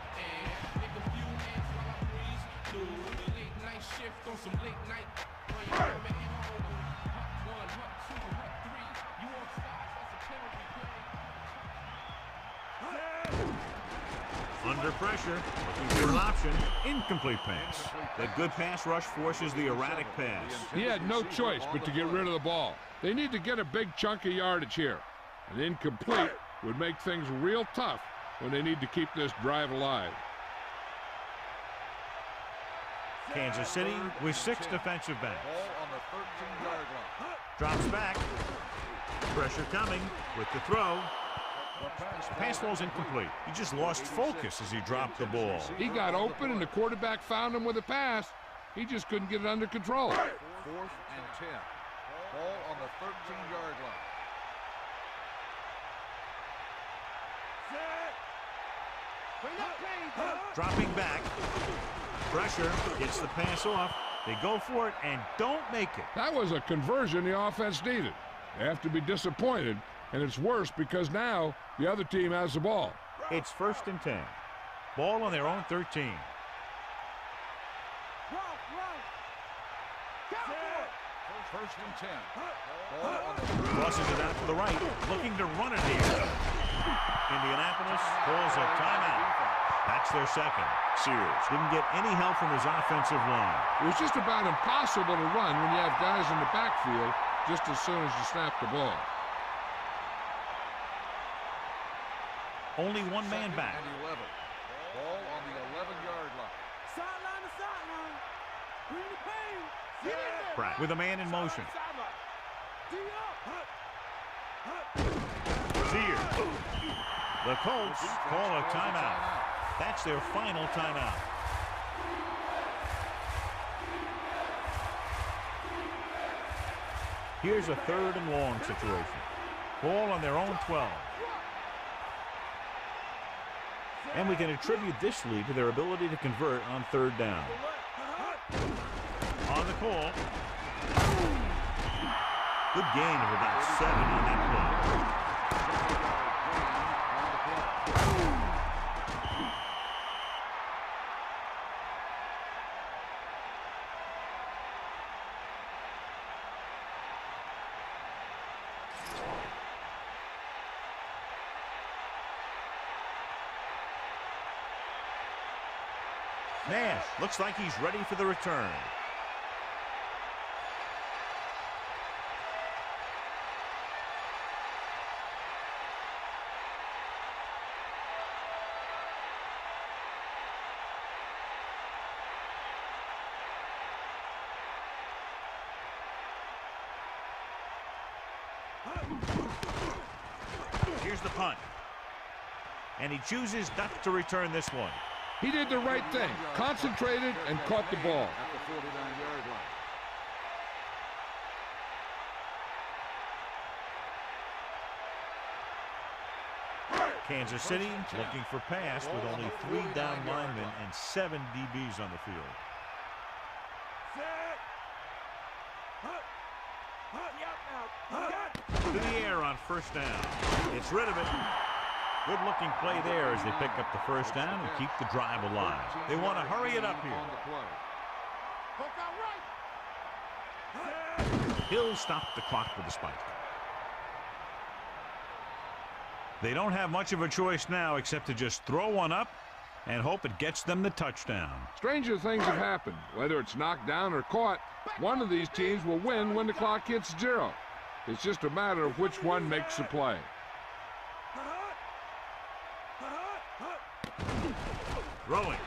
Under pressure, looking for an option. Incomplete pass. That good pass rush forces the erratic pass. He had no choice but to get rid of the ball. They need to get a big chunk of yardage here. An incomplete would make things real tough when they need to keep this drive alive. Kansas City with 6 defensive backs. Ball on the 13-yard line. Drops back. Pressure coming with the throw. Pass ball's incomplete. He just lost focus as he dropped the ball. He got open and the quarterback found him with a pass. He just couldn't get it under control. 4th and 10. Ball on the 13-yard line. Dropping back. Pressure gets the pass off. They go for it and don't make it. That was a conversion the offense needed. They have to be disappointed, and it's worse because now the other team has the ball. It's 1st and 10. Ball on their own 13. First and 10. Ball on the Crosses it out to the right, looking to run it here. Indianapolis calls a timeout. That's their second. Sears didn't get any help from his offensive line. It was just about impossible to run when you have guys in the backfield just as soon as you snap the ball. Only one man back. And 11. Ball on the 11-yard line. Sideline to sideline. Bring the pain. Pratt with a man in motion. Sears. The Colts call a timeout. That's their final timeout. Here's a 3rd and long situation. Ball on their own 12. And we can attribute this lead to their ability to convert on 3rd down. On the call. Good gain of about 7 on that play. Nash looks like he's ready for the return. Here's the punt. And he chooses not to return this one. He did the right thing, concentrated and caught the ball. At the 49-yard line. Kansas City looking for pass with only 3 down linemen and 7 DBs on the field. To the air on 1st down. It's rid of it. Good-looking play there as they pick up the 1st down and keep the drive alive. They want to hurry it up here. He'll stop the clock with the spike. They don't have much of a choice now except to just throw one up and hope it gets them the touchdown. Stranger things have happened. Whether it's knocked down or caught, one of these teams will win when the clock hits 0. It's just a matter of which one makes the play. Throwing.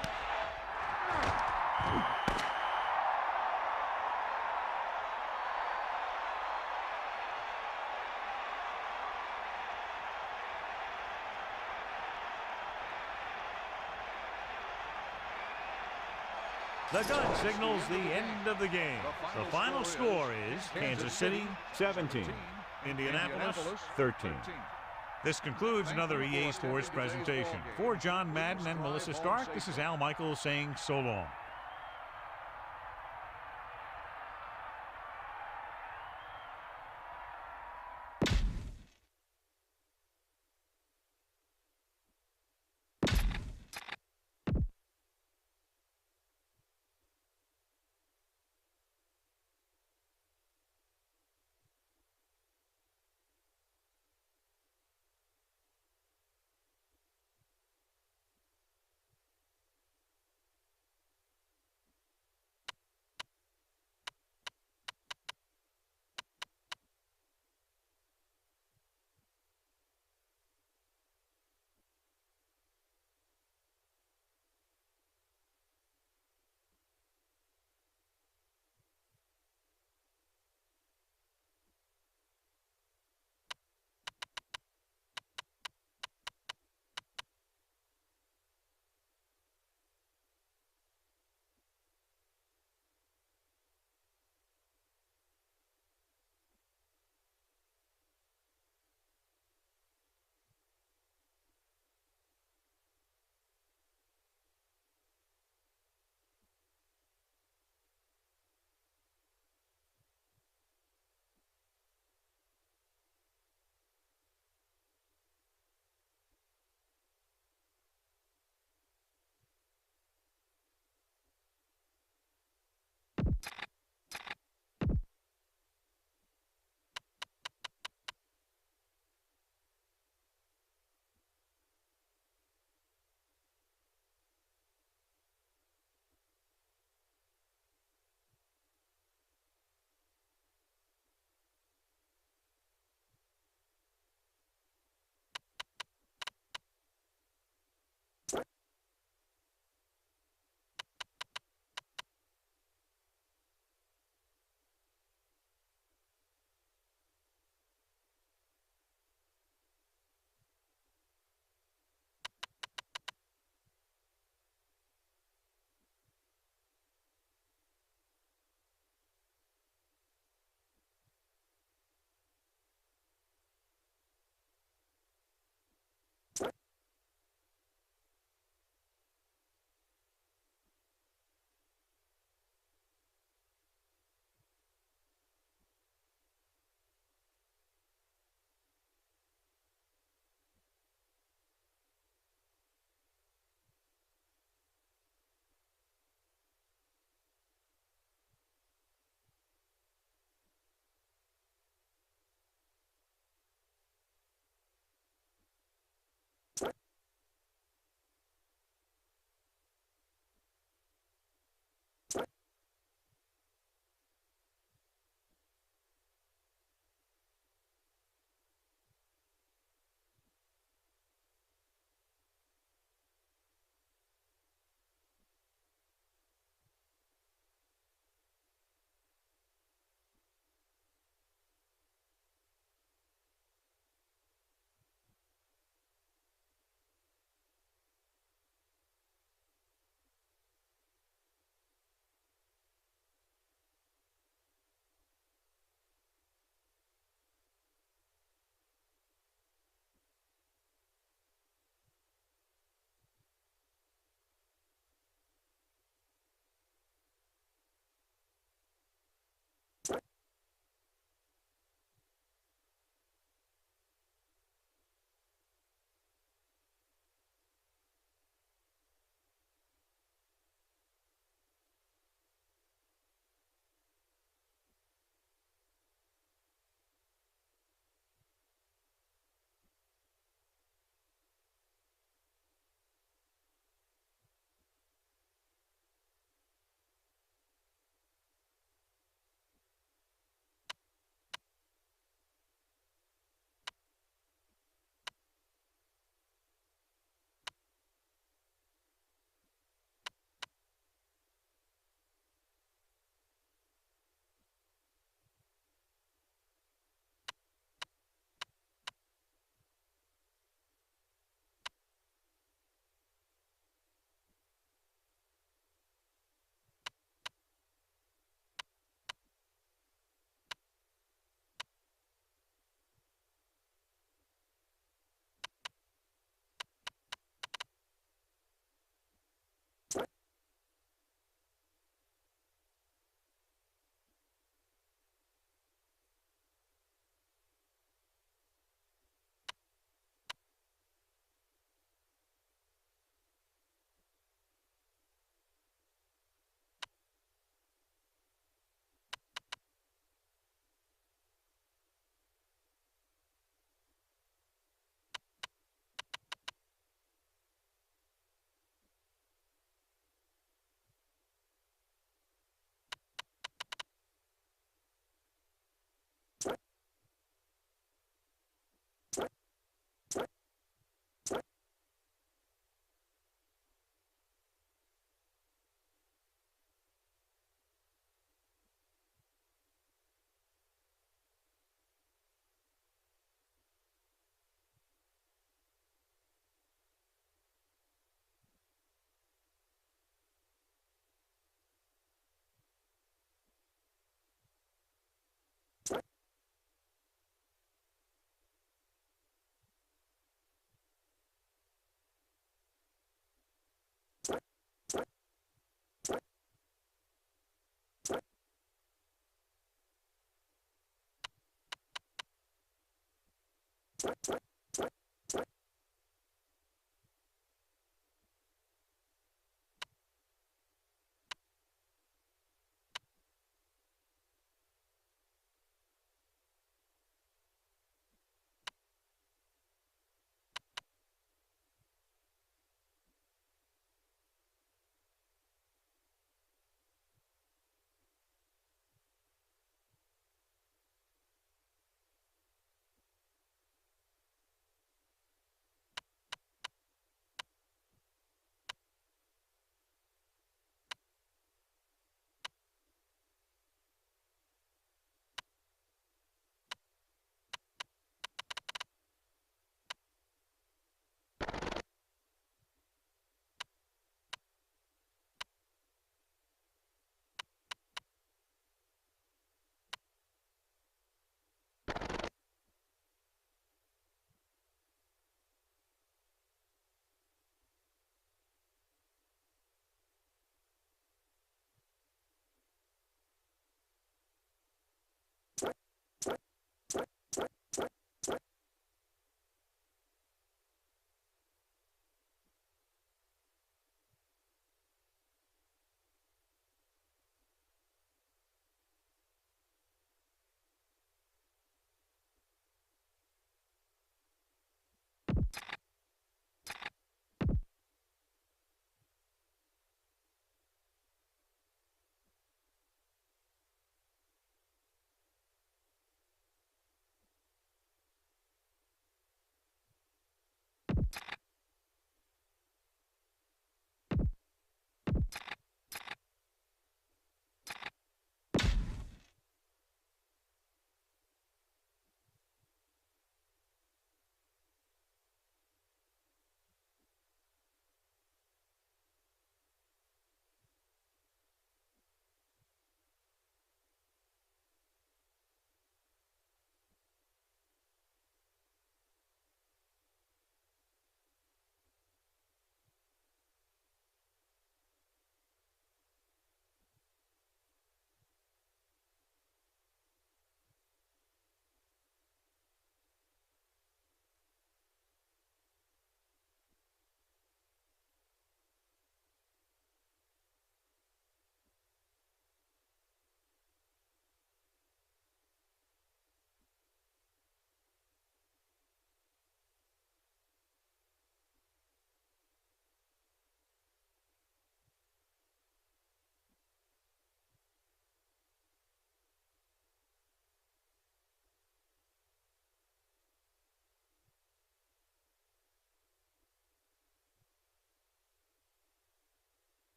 The gun signals the end of the game. The final score is Kansas City 17, Indianapolis 13. This concludes another EA Sports presentation. For John Madden and Melissa Stark, this is Al Michaels saying so long.